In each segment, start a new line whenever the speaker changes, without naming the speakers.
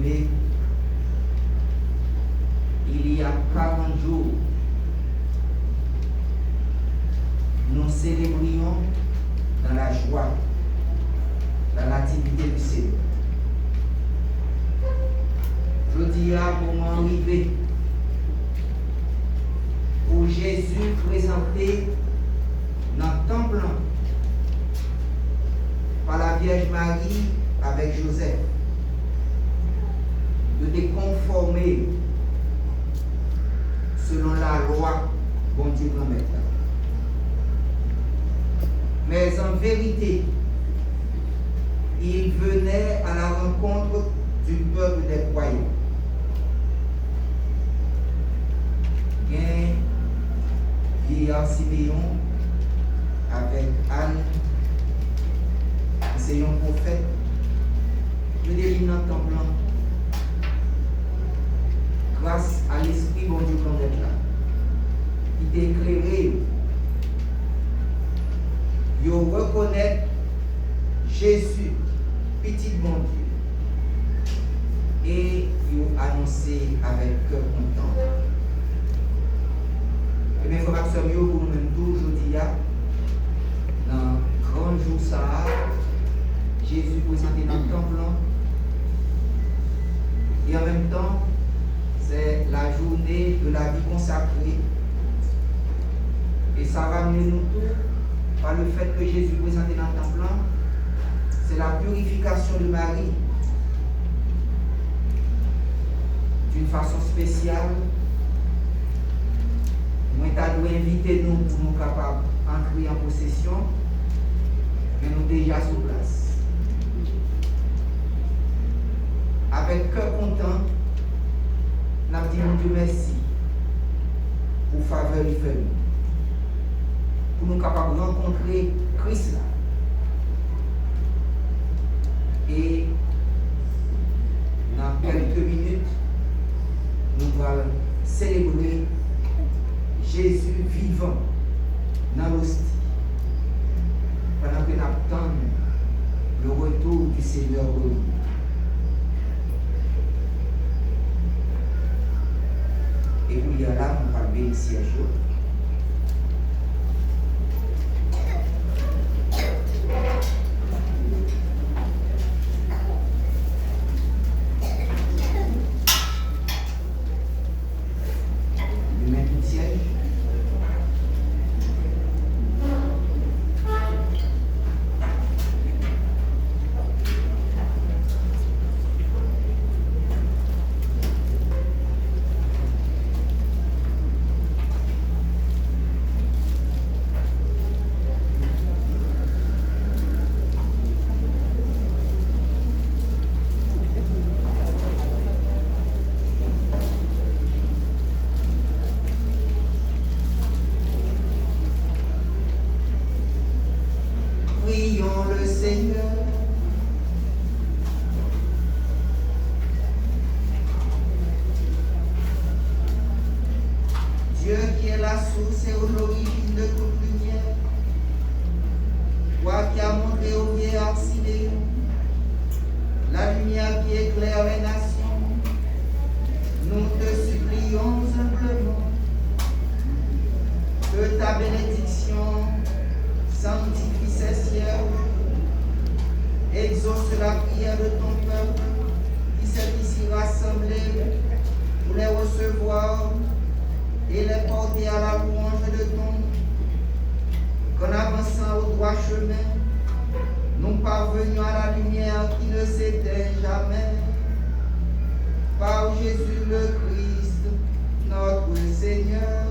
bien-aimés, il y a 40 jours, nous célébrions dans la joie, dans l'activité du Seigneur. Je dis à comment arriver pour Jésus présenté dans le temple par la Vierge Marie avec Joseph, de te conformer selon la loi, bon Dieu nous met là. Mais en vérité, il venait à la rencontre du peuple des croyants. Bien, vieillard Siméon avec Anne, c'est un prophète, le délire dans le temple, grâce à l'Esprit bon Dieu qu'on est là, qui t'a éclairé, il reconnaît Jésus, petit bon Dieu, et il annoncé avec cœur content. Et bien, il faut que nous pour nous-mêmes aujourd'hui, dans le grand jour ça, Jésus présenté dans le temple, et en même temps, c'est la journée de la vie consacrée. Et ça ramène nous tous par le fait que Jésus présenté dans le temple, c'est la purification de Marie d'une façon spéciale. Moi, tu as invité nous pour nous capables d'entrer en possession, mais nous déjà sur place. Avec cœur content, nous avons dit mon Dieu merci pour faveur du fait pour nous capables de rencontrer Christ là. Et dans quelques minutes, nous allons célébrer Jésus vivant dans l'hostie, pendant que nous attendons le retour du Seigneur glorieux. Et puis il y a là, on va bénir ici un jour. Prions le Seigneur. Dieu qui est la source et l'origine de toute lumière, toi qui as montré au vieillard Siméon la lumière qui éclaire les nations, nous te supplions humblement que ta bénédiction sanctifie ces sièges, exauce la prière de ton peuple qui s'est ici rassemblé pour les recevoir et les porter à la louange de ton nom. Qu'en avançant au droit chemin, nous parvenions à la lumière qui ne s'éteint jamais. Par Jésus le Christ, notre Seigneur.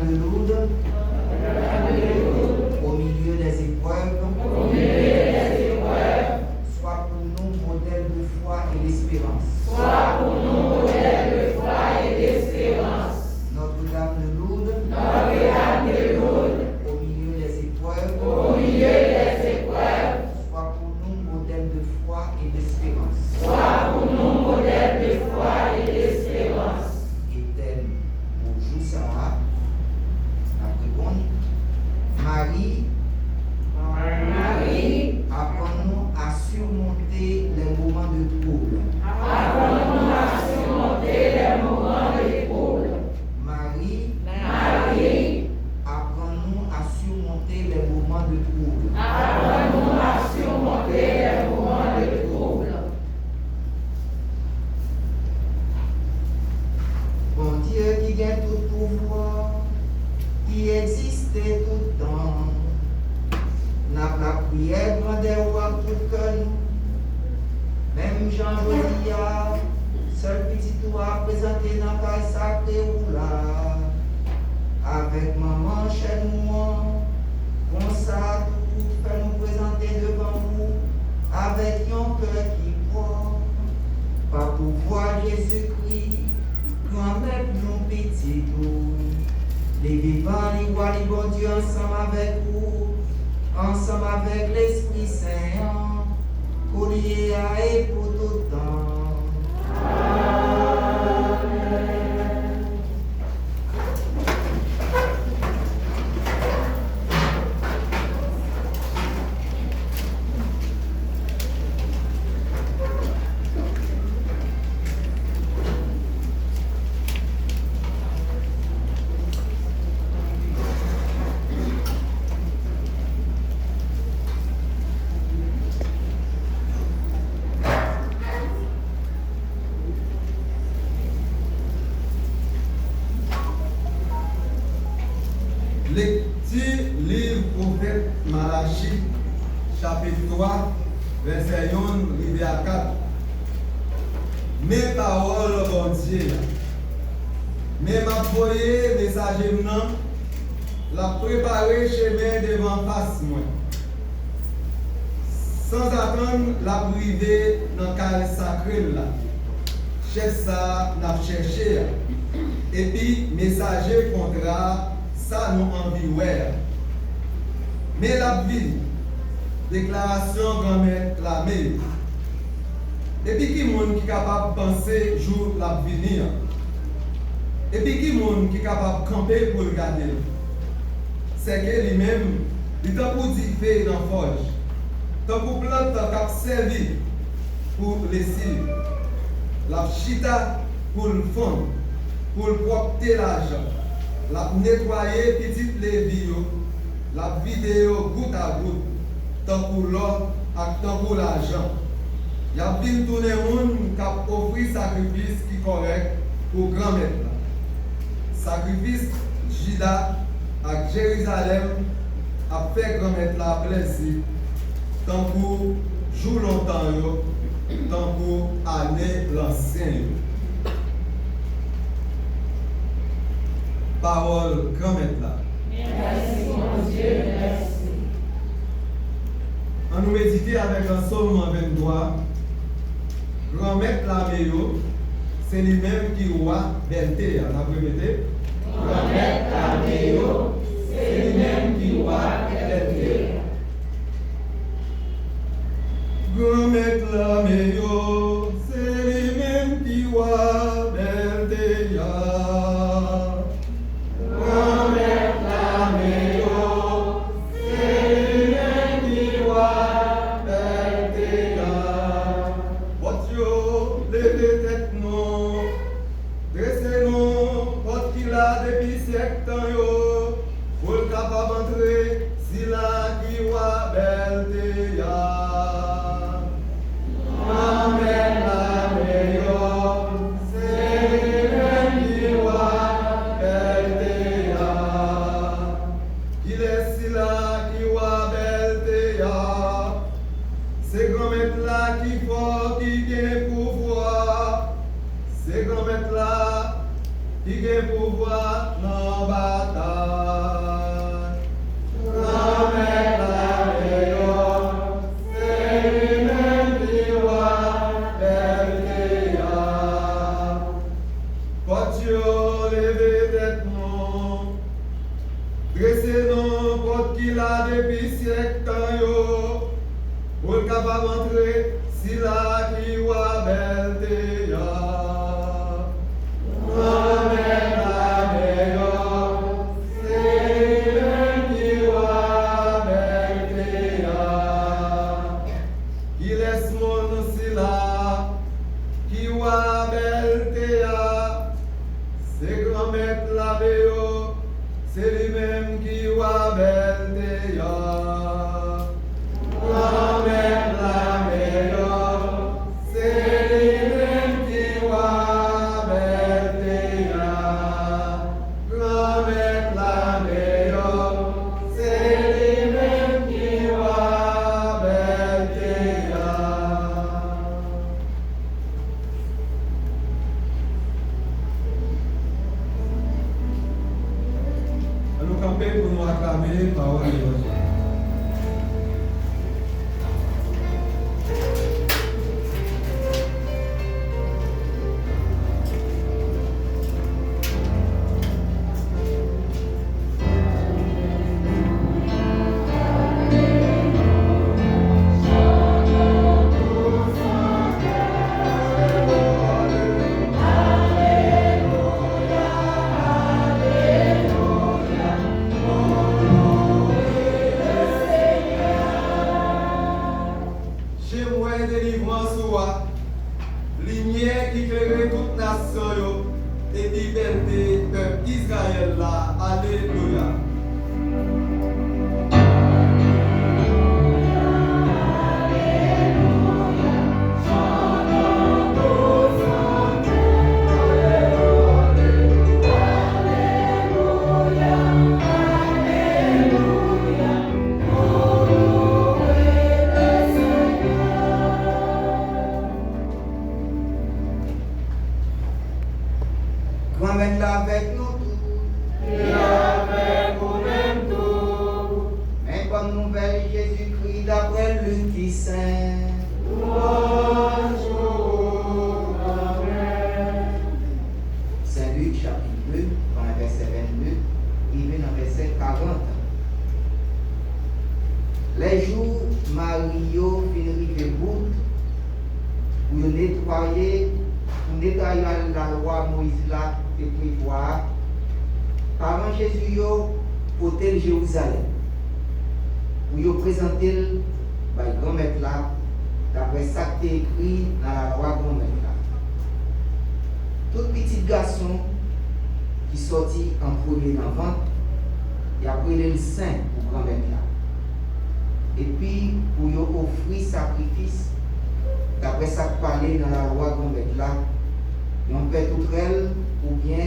Notre-Dame de Lourdes, au milieu des épreuves, soit pour nous modèle de foi et d'espérance. Notre-Dame de Lourdes, au milieu des épreuves, soit pour nous modèle de foi et d'espérance. Et pour jour ça, après Marie, apprends-nous à surmonter les moments de trouble. Marie, apprends-nous à surmonter les moments de trouble. Bon Dieu qui gagne tout pouvoir, qui existait tout le temps, n'a pas prière grand des rois tout que nous. Même Jean Josia, seul petit toit présenté dans la caille sacrée ou là, avec maman chez nous, comme ça tout fait nous présenter devant vous, avec un cœur qui croit, par pouvoir Jésus-Christ, grand-mère nous petit tout, les vivants, les rois, les bons Dieu ensemble avec vous, ensemble avec l'Esprit Saint, collier à et pour tout temps.
Lecture livre prophète Malachie, chapitre 3, verset 1 à 4. Mes paroles, bon Dieu, mais ma foyer messager la préparer chemin devant face moi. Sans attendre la privée dans le carré sacré là. Chef ça n'a cherché. Et puis messager contrat ça nous envie ouais. Mais la vie, déclaration grand-mère la mère. Et puis qui monde qui est capable de penser jour la venir. Et puis qui monde qui est capable de camper pour regarder. C'est que lui-même, il t'a pour dire fait dans forge. Tant pour plante qui servi pour les cils. La chita pour le fond, pour le propter l'argent. La nettoyer petite les vidéos, la vidéo goutte à goutte, tant pour l'or et tant pour l'argent. Il y a bien tout le monde qui a offert sacrifice qui est correct pour grand-mère. Sacrifice Juda à Jérusalem a fait grand-mère la plaisir, tant pour jour longtemps, tant pour année l'ancien. Parole grand-mère là.
Merci mon Dieu, merci.
On nous méditer avec un psaume 23. Grand-mère la meilleure, c'est lui-même qui roi belté. On a répété.
Grand-mère la meilleure, c'est lui-même qui roi belté.
Grand-mère la meilleure, c'est lui-même qui roi belté.
Grand-mère la meilleure, c'est lui-même qui roi belté.
Votre yo, levez tête nous, dressez-nous, votre qui l'a depuis siècle temps yo, pour le capable d'entrer, si là va rentrer, si la qui wa belle ya. Amen, amen, c'est lui qui wa belle ya. Qui laisse mon si la qui wa belle ya. C'est grand-mère la béo, c'est lui-même qui wa belle ya. Grand-mère la béo, c'est lui-même qui wa belle ya. Grand-mère la béo, c'est lui-même qui wa belle ya. Nous camper pour nous acclamer parole de Dieu. Chez moi, délivrance soit, lumière qui éclaire toute nation yo, et liberté peuple Israël là. Alléluia.
Grand-mère là avec nous tous.
Et avec vous-même tout.
Mais bonne nouvelle, Jésus-Christ d'après Luc qui saint.
Louange au Amen.
Saint Luc chapitre 2, dans le verset 22, il vient dans le verset 40. Les jours Mario finit de bout pour nettoyer la loi Moïse là et prévoir. Parents Jésus yo porter Jérusalem pour yo présenter par grand-mère là d'après ça qui est écrit dans la loi grand-mère là. Tout petit garçon qui sortit en premier dans le ventre, il a pris le sein pour grand-mère là. Et puis pour yo offrir sacrifice d'après ça qui parlait dans la loi grand-mère là, on fait tout elle ou bien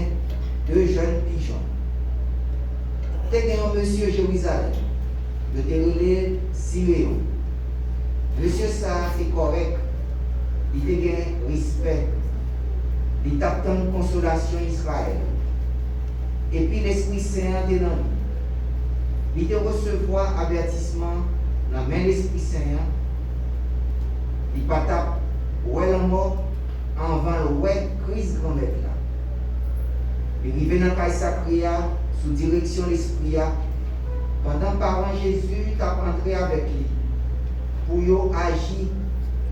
2 jeunes pigeons. T'es un monsieur Jérusalem, de déroulé Siméon. Monsieur ça c'est correct, il te gagne respect, il t'attend une consolation Israël. Et puis l'Esprit Saint est dans lui. Il te recevoir avertissement dans la main de l'Esprit Saint. Il pas tape, ouais la mort, avant le ouais Christ grand-mère là. Il arrive dans le caille sacré sous direction de l'Esprit. Pendant parent Jésus t'a rentré avec lui pour yo agir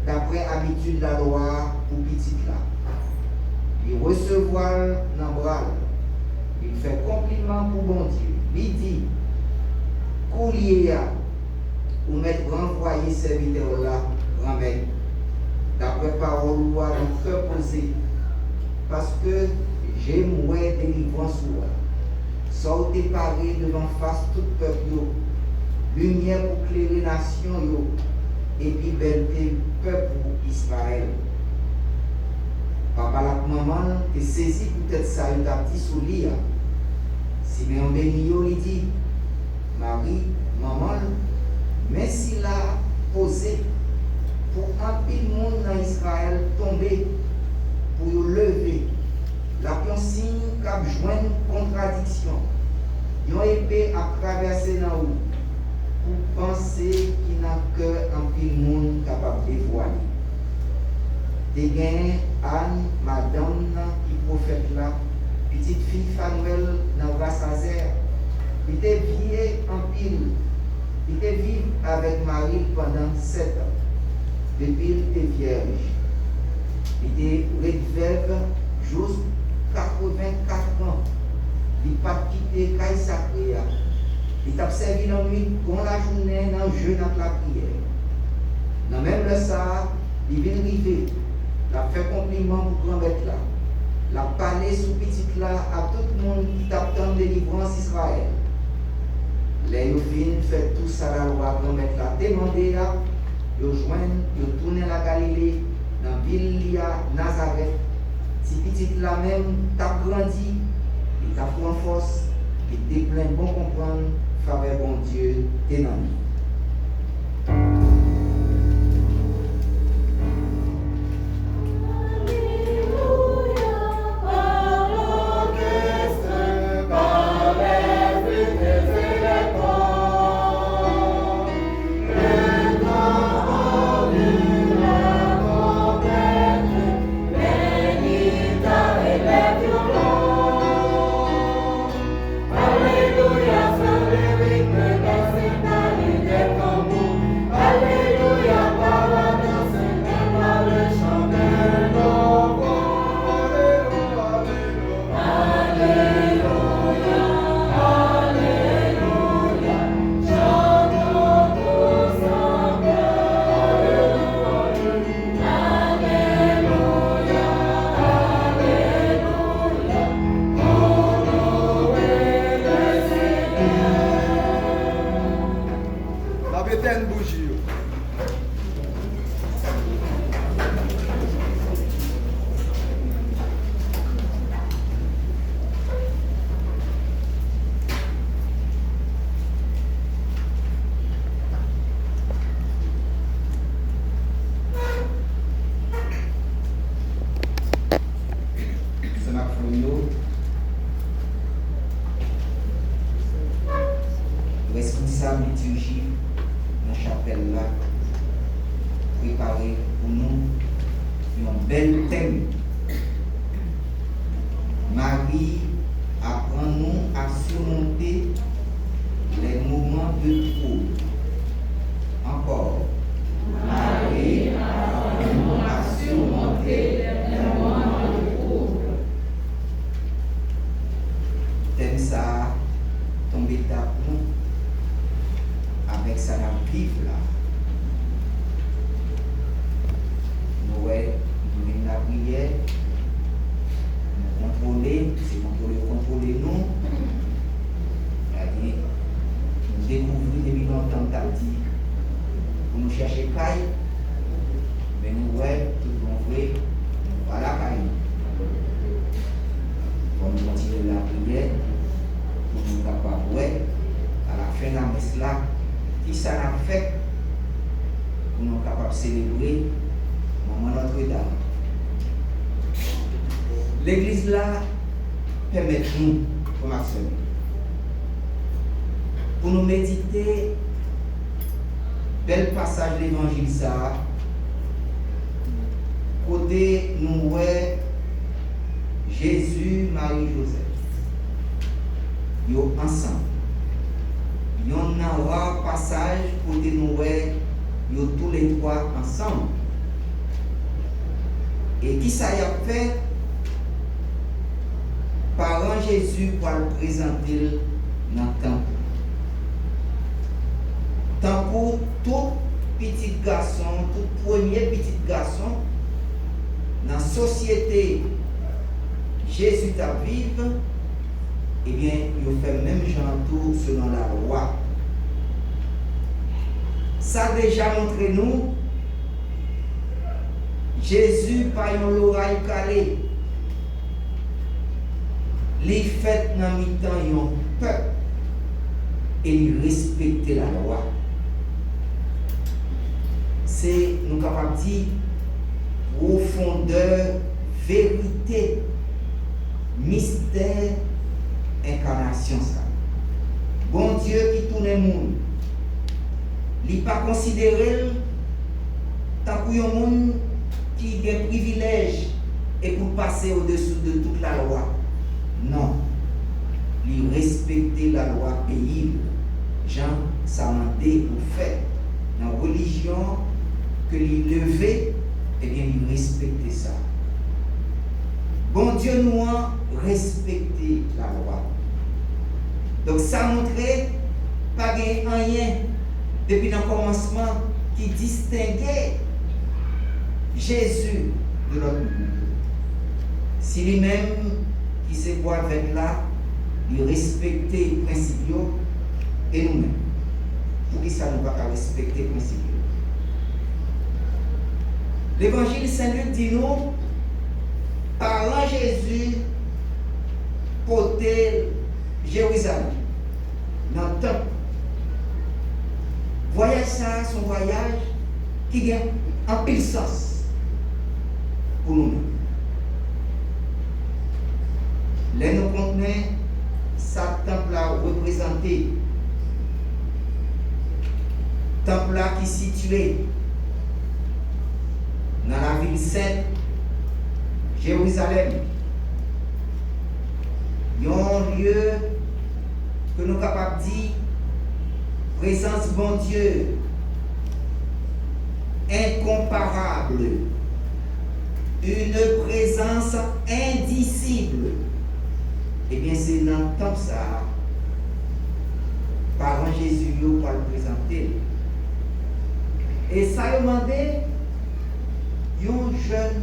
d'après habitude de la loi pour petit là. Il recevoir dans bras. Il fait compliment pour bon Dieu. Il dit coulier ou mettre renvoyer serviteur là grand-mère. D'après parole loi de cœur posé parce que j'ai moué délivrance loi. Sortez paré devant face tout peuple, lumière pour éclairer nation, et puis belleté peuple pour Israël. Papa la maman te saisi peut-être ça, il t'a dit sous lit. Siméon béni, il dit, Marie, maman, mais s'il a posé pour un pile monde dans Israël tomber, pour lever, la pion signe qu'a joint contradiction. Ils ont épée à traverser dans où pour penser qu'il n'a que un pile monde capable de dévoiler. Des gains, Anne, madame, qui prophète là, petite fille Fanuel dans Vassazer, il était vieux en pile. Il était vivre avec Marie pendant 7 ans. depuis il était vierge. Il était veuve jusqu'à 84 ans. Il n'a pas quitté le caille sacré. Il a servi la nuit, dans la journée, dans le jeûne avec la prière. Dans même le ça, il vient arriver. Il a fait compliment pour grand-mère là. Il a parlé sous petite là à tout le monde qui t'attend de délivrance Israël. Les Youvines fait tout ça la loi grand-mère là. Demandez là, ils joignent, ils tournent la Galilée, dans la ville de Nazareth. Si petite là même, t'as grandi, il t'a pris en force, il t'est plein de bon comprendre, faveur bon Dieu, t'es dans lui. Responsable liturgie dans la chapelle là, préparé pour nous un bel thème. Marie apprend-nous à surmonter les moments de trouble. Encore. Marie apprend-nous à surmonter les moments de trouble. Thème ça, tombé à nous. Avec ça, nous vivons là. Nous venons la prière, nous contrôler, c'est contrôler nous. C'est-à-dire, nous découvrir depuis longtemps dit, pour nous chercher caille, mais nous voyons tout le monde, voilà caille. Pour nous continuer la prière, pour nous capables, à la fin de la messe là, qui ça a fait pour nous capables de célébrer le moment Notre-Dame. L'église là permet nous, comme action, pour nous méditer bel passage de l'évangile ça, côté nous ouais Jésus, Marie, Joseph, yo ensemble. Il y a un rare passage côté nous yo tous les trois ensemble. Et qui ça y a fait? Parent Jésus pour le présenter dans le temple. Tant pour tout petit garçon, tout premier petit garçon, dans la société Jésus t'a vivre, eh bien, il fait même genre tout selon la loi. Ça a déjà montré nous, Jésus par l'oreille calée, les fait dans mi-temps un peuple et il respecte la loi. C'est nous capables de dire profondeur, vérité, mystère, incarnation ça. Bon Dieu qui tourne le monde, il n'est pas considéré tant que un monde qui a un privilège et pour passer au-dessous de toute la loi. Non. Il respecter la loi paisible. Jean Samandé ou fait dans la religion que il levait, eh bien, il respectait ça. Bon Dieu nous a respecté la loi. Donc ça montrait pas rien depuis le commencement qui distinguait Jésus de notre monde. Si lui-même qui se voit avec là, il respectait les principes et nous-mêmes. Pour qui ça ne va pas respecter les principes? L'évangile Saint-Luc dit nous, parlant Jésus, porter Jérusalem, dans le temple. Voyage ça, son voyage qui a en pile sens pour nous. Là, nous contenons ça temple-là représenté. Temple-là qui est situé dans la ville sainte, Jérusalem. Il y a un lieu que nous sommes capables de dire présence bon Dieu incomparable, une présence indicible. Eh bien, c'est dans le temps ça, parent Jésus, pour le présenter. Et ça a demandé un jeune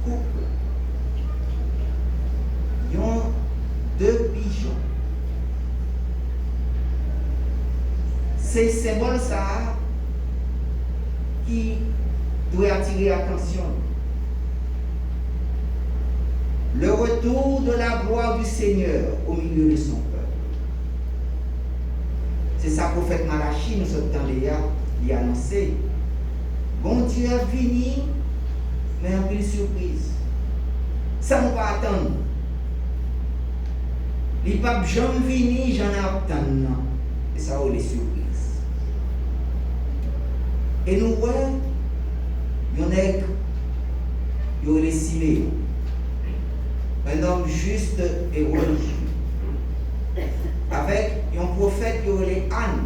couple, deux pigeons. C'est symbole ça qui doit attirer l'attention. Le retour de la gloire du Seigneur au milieu de son peuple. C'est ça que le prophète Malachi nous a annoncé. Bon Dieu a fini, mais en une surprise. Ça ne va pas attendre. Les papes jamais fini, j'en ai attendre. Et ça a les surprises. Et nous voyons, il y en a qui ont les Siméon. Un homme juste et religieux. Avec un prophète qui est Anne.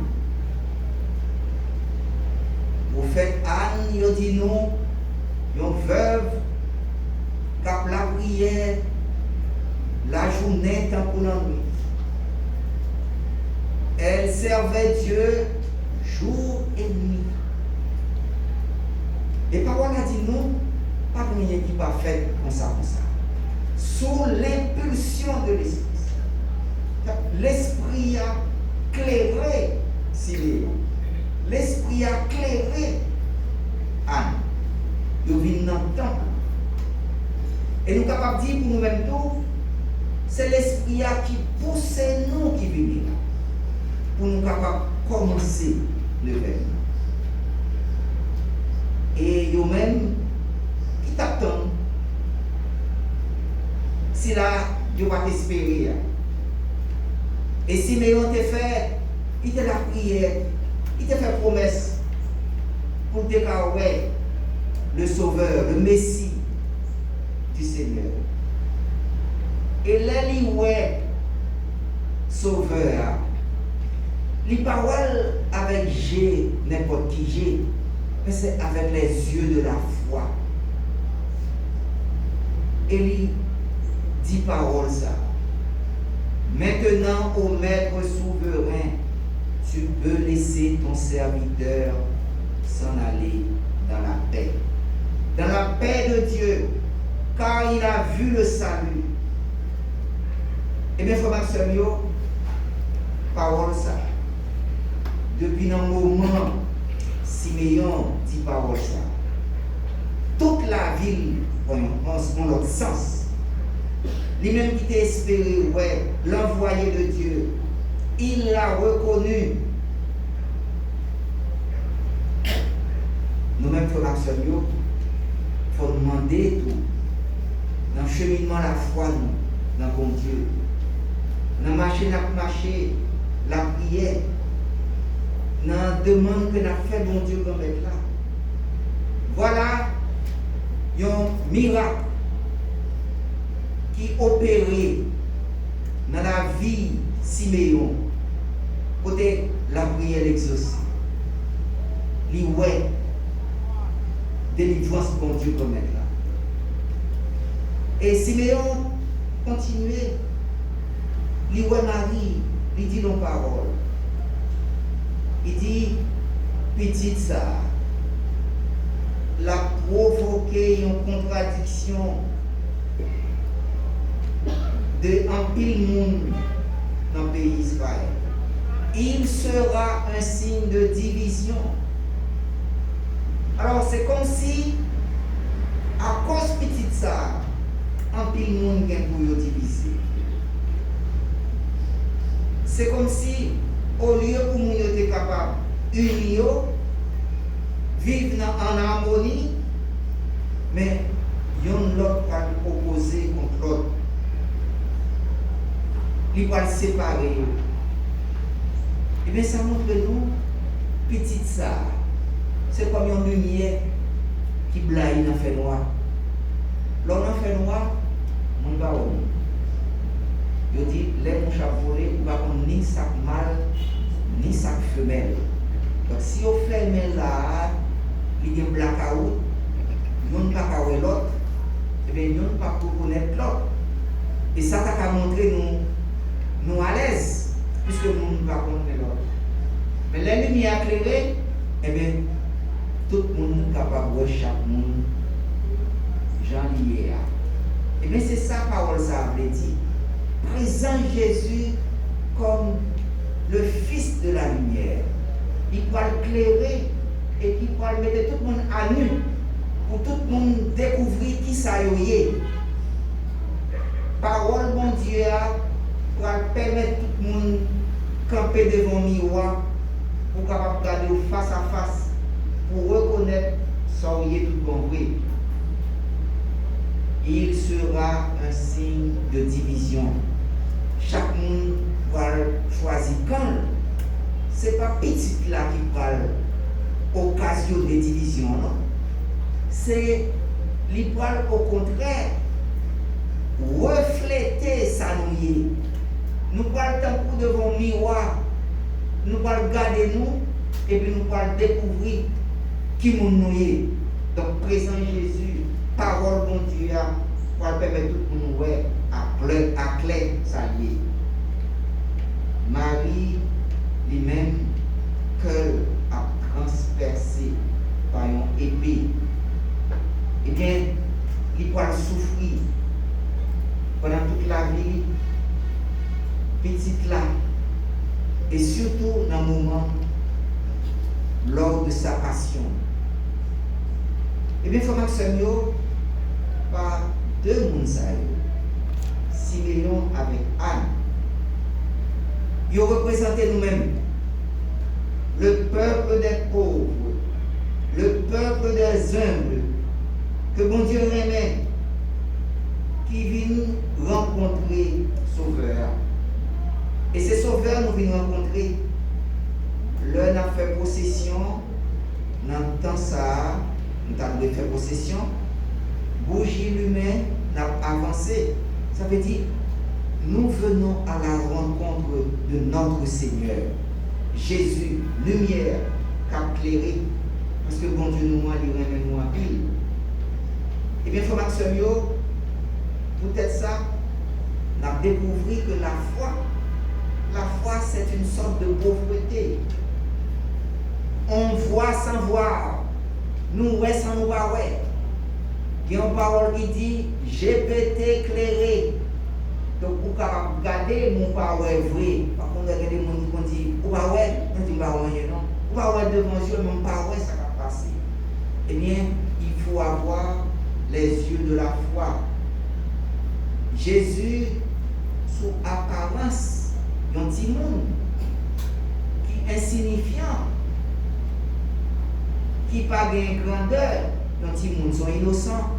Le prophète Anne, il dit non, une veuve, qui a la prière, la journée, tant pour la nuit. Elle servait Dieu jour et nuit. Et parole a dit non, pas de rien qui pas fait comme ça. Sous l'impulsion de l'Esprit. L'Esprit a clairé Siméon. L'Esprit a clairé Anne. Nous venons dans le temple. Et nous sommes capables de dire pour nous-mêmes tout, c'est l'Esprit qui pousse nous qui vivons là. Pour nous capables de commencer le verbe. Et nous-mêmes, qui t'attendent, si là, tu vas t'espérer. Et si Siméon t'a fait, il t'a la prière, il t'a fait promesse pour déclarer le Sauveur, le Messie du Seigneur. Et là, il ouais, Sauveur, les paroles avec G, n'importe qui G, mais c'est avec les yeux de la foi. Et il dit parole ça. Maintenant, ô Maître souverain, tu peux laisser ton serviteur s'en aller dans la paix. Dans la paix de Dieu, car il a vu le salut. Eh bien, frère Maxime, parole ça. Depuis un moment, Siméon dit parole ça. Toute la ville en l'autre sens. Lui-même qui t'a espéré, ouais, l'envoyé de Dieu, il l'a reconnu. Nous-mêmes, frère Maxime, il faut demander tout. Dans le cheminement la foi, nous, dans bon Dieu. Dans marcher, la prière. Dans la demande que nous avons fait, bon Dieu, comme là. Voilà un miracle qui opérait dans la vie Siméon, côté la prière exaucée. Li ouais, délivrance pour Dieu comme là. Et Siméon continuait. Il voit Marie, il dit nos paroles. Il dit, petite ça, la provoqué une contradiction de un pile monde dans le pays d'Israël. Il sera un signe de division. Alors c'est comme si, à cause petite ça, un pile monde qui est pour diviser. C'est comme si, au lieu pour nous être capable d'unir, vivre en harmonie, mais il y a l'autre qui va opposer contre l'autre. Il va le séparer. Et bien ça montre nous, petite ça, c'est comme une lumière qui blaye dans le fait noir. L'on a fait noir, on va où? Je dis, les mouches à voler, il va prendre ni sac mâle, ni sac femelle. Donc si on fait là, il y a un blackout, il n'y a pas qu'à l'autre, et bien il n'y a pas pour connaître l'autre. Et ça t'a montré nous à l'aise, puisque nous ne pouvons pas connaître l'autre. Mais la lumière éclairée, eh bien, tout le monde est capable de voir chaque monde, Jean lié. Et bien c'est ça que parole ça veut dire. Présent Jésus comme le Fils de la lumière. Il va l'éclairer et il va mettre tout le monde à nu pour tout le monde découvrir qui ça y est. Parole bon Dieu va permettre tout le monde de camper devant le miroir pour capable regarder face à face pour reconnaître ça y est tout bon vrai. Il sera un signe de division. Chaque monde va choisir quand. Ce n'est pas petit là qui va occasion de division, non. C'est l'hypoal au contraire refléter sa nouille. Nous parlons tant devant le miroir, nous parlons regarder nous et puis nous parlons découvrir qui nous nouille. Donc présent Jésus, parole bon Dieu, pour permettre tout le monde à clair ça lié. Marie lui-même qu'elle a transpercé par une épée. Eh bien, il va souffrir pendant toute la vie, petite là, et surtout dans le moment lors de sa passion. Eh bien, il faut que par deux mondes, Siméon avec Anne. Ils représentaient nous-mêmes le peuple des pauvres, le peuple des humbles, que bon Dieu aimait, qui vient rencontrer Sauveur. Et ces sauveurs nous viennent rencontrer. L'un a fait possession, dans le temps ça, nous avons fait possession, bougie l'humain n'a avancé. Ça veut dire, nous venons à la rencontre de notre Seigneur. Jésus, lumière, qui a éclairé. Parce que bon Dieu nous a dit, nous a pile. Eh bien, formation, peut-être ça, on a découvert que la foi, c'est une sorte de pauvreté. On voit sans voir, nous voyons sans nous voir. Il y a une parole qui dit, j'ai été éclairé. Donc, vous pouvez regarder mon parole vrai. Par contre, il y a des gens qui disent, vous pouvez voir, on dit, non. Vous pouvez voir devant Dieu, mon parole, ça va passer. Eh bien, il faut avoir les yeux de la foi. Jésus, sous apparence, un petit monde qui est insignifiant, qui n'a pas de grandeur, un petit monde sont innocents.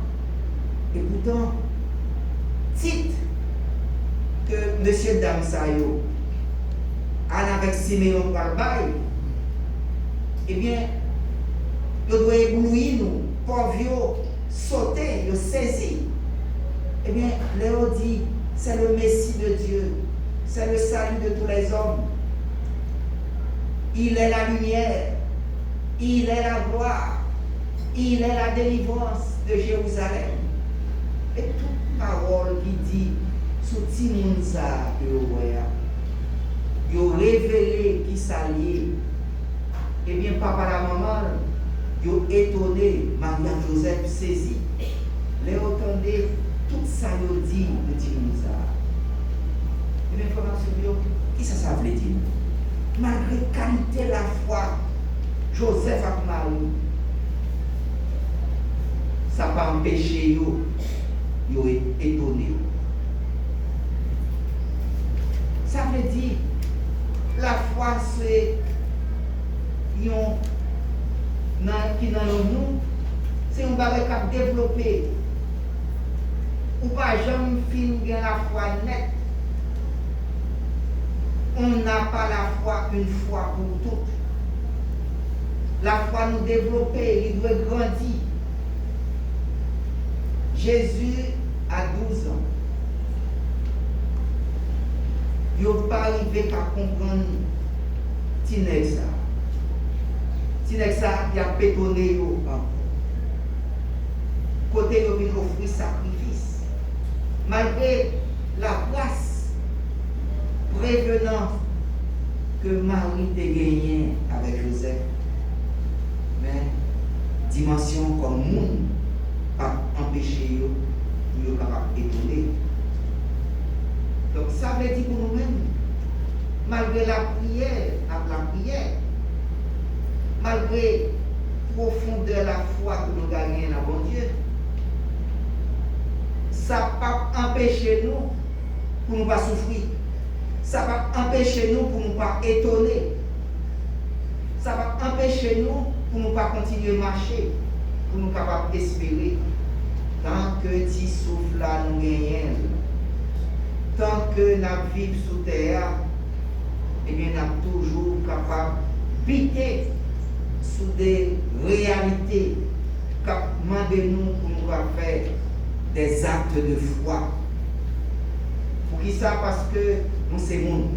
Et pourtant, dites que monsieur Dame Sayo, avec Siméon Palbaï, eh bien, il doit éblouir nous, pauvres, sauter, saisir. Eh bien, Léo dit, c'est le Messie de Dieu, c'est le salut de tous les hommes. Il est la lumière, il est la gloire. il est la délivrance de Jérusalem. Et toute parole qui dit, sous Timonza, il a révélé qui s'allie. Eh bien, papa la maman, il a étonné, Maria-Joseph saisi. Les entendez, tout ça, il dit de Timonza. Eh bien, comment qui ça veut dire? Malgré qualité la foi, Joseph et Marie, ça n'a pas empêché ils ont étonné. Ça veut dire, la foi, c'est qui dans nous, c'est un bagage qui a développé. Ou pas jamais finir la foi nette. On n'a pas la foi une fois pour toutes. La foi nous développer, il doit grandir. Jésus a 12 ans. Il n'a pas arrivé à comprendre Tinexa. Tinexa, il a pétonné encore. Côté, il a offert sacrifice. Malgré la place prévenant que Marie t'a gagné avec Joseph. Mais dimension comme monde pas empêché pour capable d'étonner. Donc ça veut dire pour nous-mêmes, malgré la prière, malgré la profondeur de la foi que nous gagnons dans bon Dieu, ça ne va pas empêcher nous pour ne pas souffrir. Ça va empêcher nous pour ne pas étonner. Ça va empêcher nous pour ne pas continuer à marcher, pour nous capables d'espérer. Tant que tu souffles là, nous gagnons. Tant que nous vivons sous terre, eh bien, nous sommes toujours capables d'habiter sous des réalités qui demandent nous pour nous faire des actes de foi. Pour qui ça? Parce que nous sommes monde.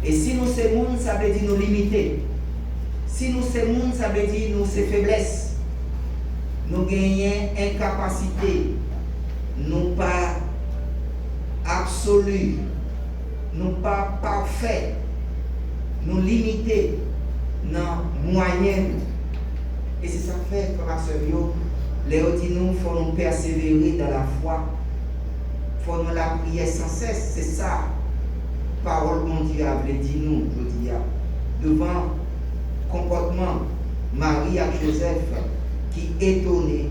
Et si nous sommes monde, ça veut dire nous limiter. Si nous sommes monde, ça veut dire nous sommes faiblesses. Nous gagnons incapacité, nous pas absolu, nous pas parfait, nous limités dans moyenne. Et c'est ça que fait, frère Sœur, les dit nous, il faut nous persévérer dans la foi. Il faut nous la prier sans cesse. C'est ça. Parole mon Dieu a dit nous, je dis, devant comportement Marie et Joseph qui étonné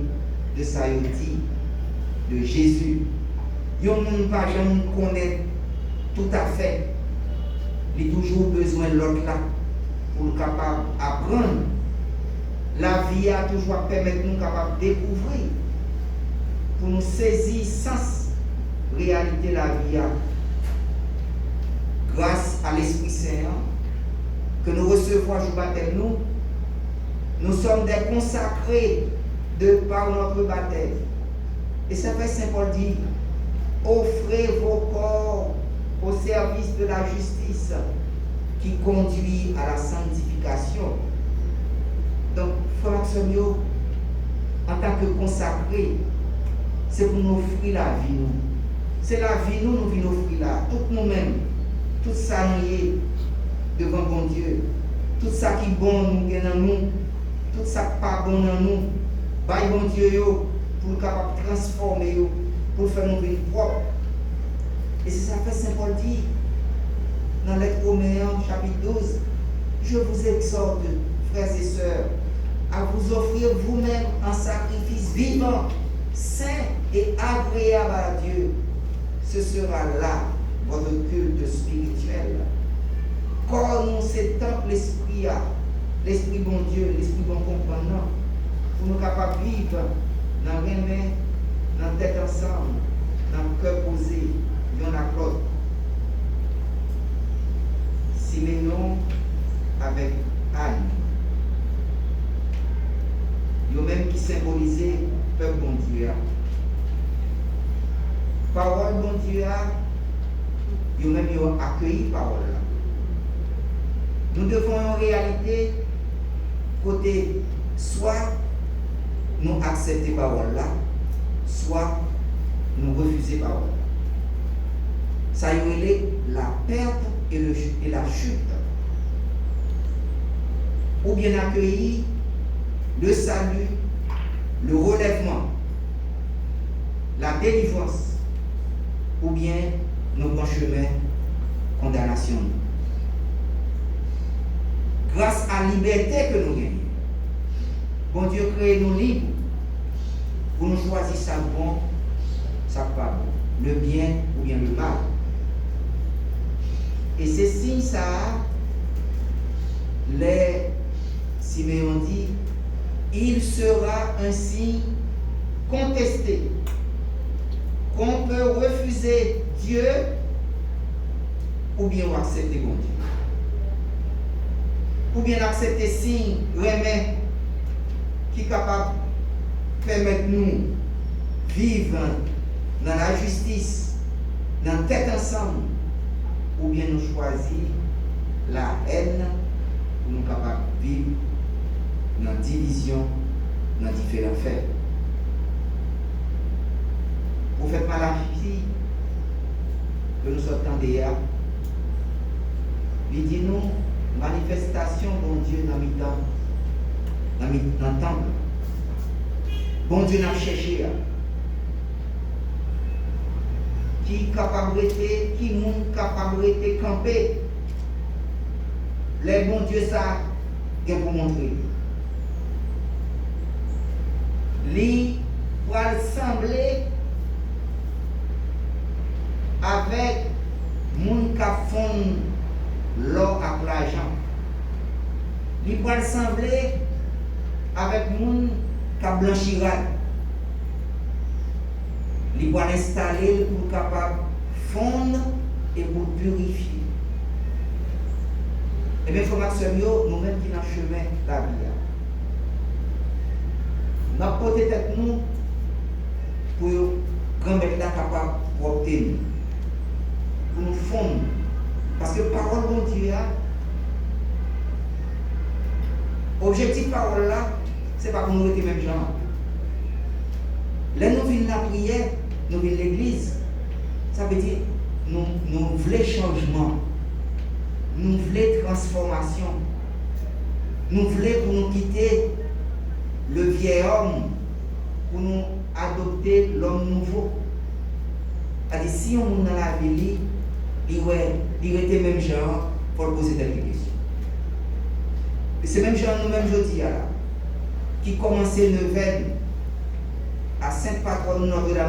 de sa dit de Jésus. Ils n'ont pas jamais connaître tout à fait. Il a toujours besoin de l'autre là pour être capable d'apprendre. La vie a toujours permettre nous capables de découvrir, pour nous saisir sans réalité la vie. Grâce à l'Esprit Saint que nous recevons à jour baptême, nous sommes des consacrés de par notre baptême. Et ça fait Saint Paul dit, offrez vos corps au service de la justice qui conduit à la sanctification. Donc, frère Sommio, en tant que consacrés, c'est pour nous offrir la vie. C'est la vie, nous venons offrir là. Tout nous-mêmes, tout ça nous est devant bon Dieu. Tout ça qui est bon nous gagne dans nous. Tout ça qui n'est pas bon dans nous. Bye bon Dieu pour capable transformer, pour faire nos vies propres. Et c'est ça que Saint Paul dit dans l'Lettre aux Romains, chapitre 12. Je vous exhorte, frères et sœurs, à vous offrir vous-même un sacrifice vivant, saint et agréable à Dieu. Ce sera là votre culte spirituel. Quand nous c'est tant l'esprit bon Dieu, l'esprit bon comprenant, pour nous capables de vivre dans les mains, dans la tête ensemble, dans le cœur posé, l'un à l'autre. Siméon avec Anne. Yo même qui symbolisait le peuple bon Dieu. Parole bon Dieu, yo même yo accueilli parole. Nous devons en réalité côté soit nous acceptons parole là, soit nous refusons parole. Ça y est la perte et la chute. Ou bien accueillir le salut, le relèvement, la délivrance, ou bien nos bons chemins, condamnation. Grâce à la liberté que nous gagnons, bon Dieu crée nous libres pour nous choisir ça bon, ça pas bon, le bien ou bien le mal. Et c'est signe ça, les Siméon dit, il sera un signe contesté, qu'on peut refuser Dieu ou bien accepter bon Dieu. Ou bien accepter signe, remède, qui est capable de permettre nous vivre dans la justice, dans la tête ensemble, ou bien nous choisir la haine pour nous capables de vivre dans la division, dans différents faits. Prophète Malachi, que nous sommes en déa, il dit nous, manifestation, bon Dieu, dans le temple. Bon Dieu n'a cherché. Qui capable qui monde capable de camper. Les bons dieux ça, il pour montrer. Lui va sembler avec monde qui font l'or avec l'argent. Il va sembler avec monde qui blanchira. Il va l'installer pour capable fondre et pour purifier. Et bien, frères et sœurs, nous-mêmes qui sommes dans le chemin de la vie, nous avons porté tête nous pour grand-mère capable d'obtenir, pour nous fondre. Parce que parole de Dieu, objectif parole là, ce n'est pas pour nous être même gens. Là, nous venons la prière, nous venons l'église. Ça veut dire, nous voulons changement. Nous voulons transformation. Nous voulons pour nous quitter le vieil homme, pour nous adopter l'homme nouveau. C'est-à-dire, si on est dans la vie, il était même genre pour poser quelques questions. Et c'est même genre nous-mêmes jeudi là, qui commençait le veille à Sainte Patronne Notre-Dame.